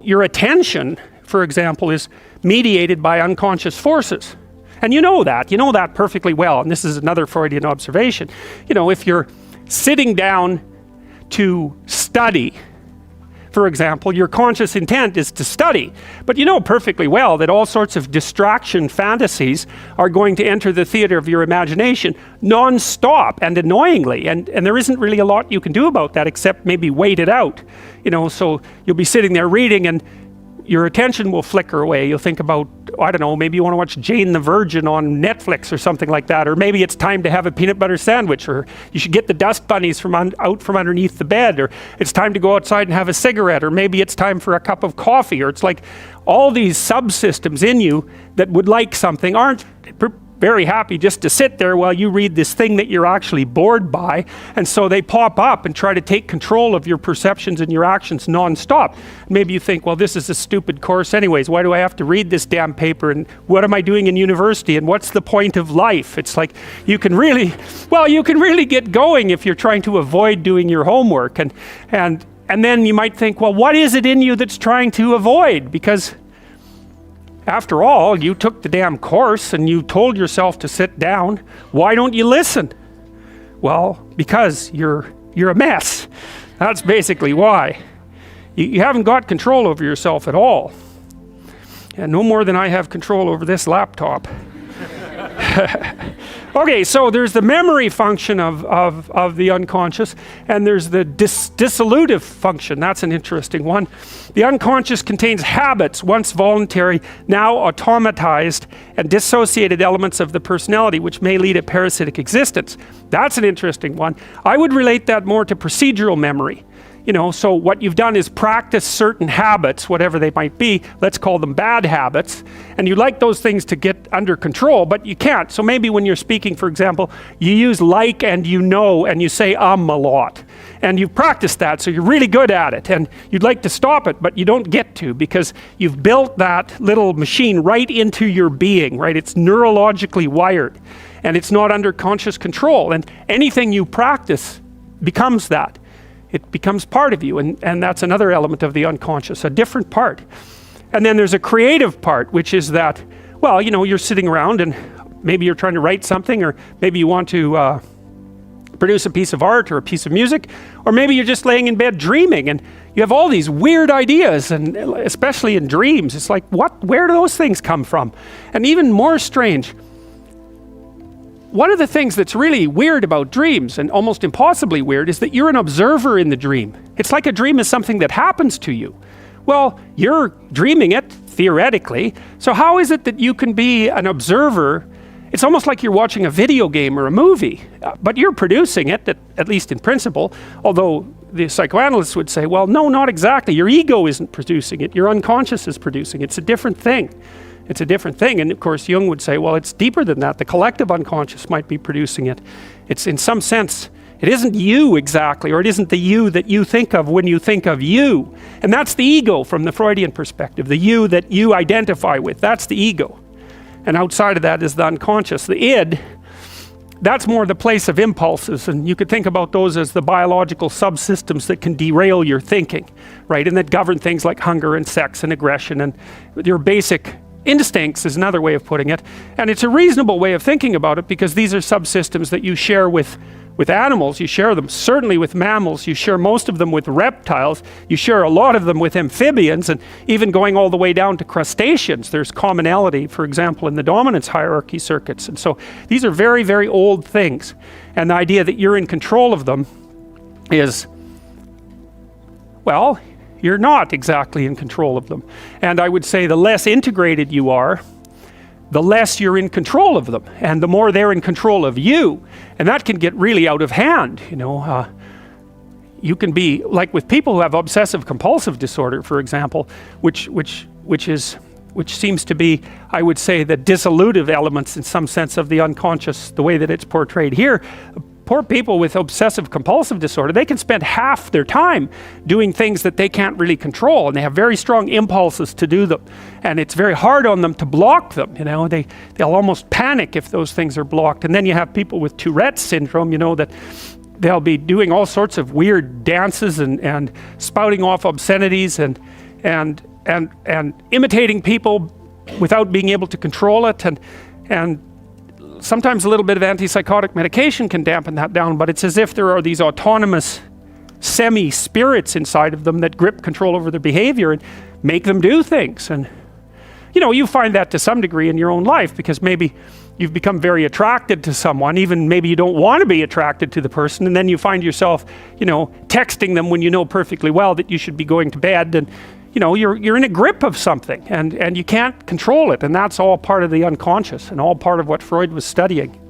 your attention, for example, is mediated by unconscious forces. And you know that perfectly well. And this is another Freudian observation. If you're sitting down to study, for example, your conscious intent is to study. But you know perfectly well that all sorts of distraction fantasies are going to enter the theater of your imagination non-stop and annoyingly. And there isn't really a lot you can do about that except maybe wait it out. So you'll be sitting there reading and your attention will flicker away. You'll think about, I don't know, maybe you want to watch Jane the Virgin on Netflix or something like that. Or maybe it's time to have a peanut butter sandwich. Or you should get the dust bunnies out from underneath the bed. Or it's time to go outside and have a cigarette. Or maybe it's time for a cup of coffee. Or it's like all these subsystems in you that would like something aren't very happy just to sit there while you read this thing that you're actually bored by. And so they pop up and try to take control of your perceptions and your actions non-stop. Maybe you think, well, this is a stupid course anyways. Why do I have to read this damn paper? And what am I doing in university? And what's the point of life? It's like you can really get going if you're trying to avoid doing your homework. And then you might think, well, what is it in you that's trying to avoid? Because after all, you took the damn course and you told yourself to sit down. Why don't you listen? Well, because you're a mess. That's basically why. You haven't got control over yourself at all. And no more than I have control over this laptop. Okay, so there's the memory function of the unconscious, and there's the dissolutive function. That's an interesting one. The unconscious contains habits, once voluntary, now automatized, and dissociated elements of the personality, which may lead a parasitic existence. That's an interesting one. I would relate that more to procedural memory. So what you've done is practice certain habits, whatever they might be. Let's call them bad habits. And you like those things to get under control, but you can't. So maybe when you're speaking, for example, you use like and and you say a lot. And you've practiced that, so you're really good at it. And you'd like to stop it, but you don't get to because you've built that little machine right into your being, right? It's neurologically wired. And it's not under conscious control. And anything you practice becomes that. It becomes part of you, and that's another element of the unconscious, a different part. And then there's a creative part, which is that, well, you're sitting around and maybe you're trying to write something, or maybe you want to produce a piece of art or a piece of music, or maybe you're just laying in bed dreaming and you have all these weird ideas, and especially in dreams, it's like, where do those things come from? And even more strange, one of the things that's really weird about dreams, and almost impossibly weird, is that you're an observer in the dream. It's like a dream is something that happens to you. Well, you're dreaming it, theoretically, so how is it that you can be an observer? It's almost like you're watching a video game or a movie, but you're producing it, at least in principle, although the psychoanalysts would say, well, no, not exactly. Your ego isn't producing it. Your unconscious is producing it. It's a different thing. It's a different thing. And of course, Jung would say, well, it's deeper than that. The collective unconscious might be producing it. It's in some sense, it isn't you exactly, or it isn't the you that you think of when you think of you. And that's the ego from the Freudian perspective, the you that you identify with. That's the ego. And outside of that is the unconscious. The id, that's more the place of impulses. And you could think about those as the biological subsystems that can derail your thinking, right? And that govern things like hunger and sex and aggression and your basic instincts is another way of putting it. And it's a reasonable way of thinking about it because these are subsystems that you share with animals. You share them certainly with mammals. You share most of them with reptiles. You share a lot of them with amphibians, and even going all the way down to crustaceans. There's commonality, for example, in the dominance hierarchy circuits. And so these are very, very old things. And the idea that you're in control of them is, well, you're not exactly in control of them. And I would say the less integrated you are, the less you're in control of them, and the more they're in control of you. And that can get really out of hand. You can be like with people who have obsessive compulsive disorder, for example, which seems to be, I would say, the dissolutive elements in some sense of the unconscious, the way that it's portrayed here. Poor people with obsessive compulsive disorder, they can spend half their time doing things that they can't really control, and they have very strong impulses to do them, and it's very hard on them to block them. They'll almost panic if those things are blocked. And then you have people with Tourette's syndrome, that they'll be doing all sorts of weird dances and spouting off obscenities, and and imitating people without being able to control it, and sometimes a little bit of antipsychotic medication can dampen that down, but it's as if there are these autonomous semi-spirits inside of them that grip control over their behavior and make them do things. And you know, you find that to some degree in your own life, because maybe you've become very attracted to someone, even maybe you don't want to be attracted to the person, and then you find yourself, you know, texting them when you know perfectly well that you should be going to bed, and you know, you're in a grip of something, and you can't control it, and that's all part of the unconscious and all part of what Freud was studying.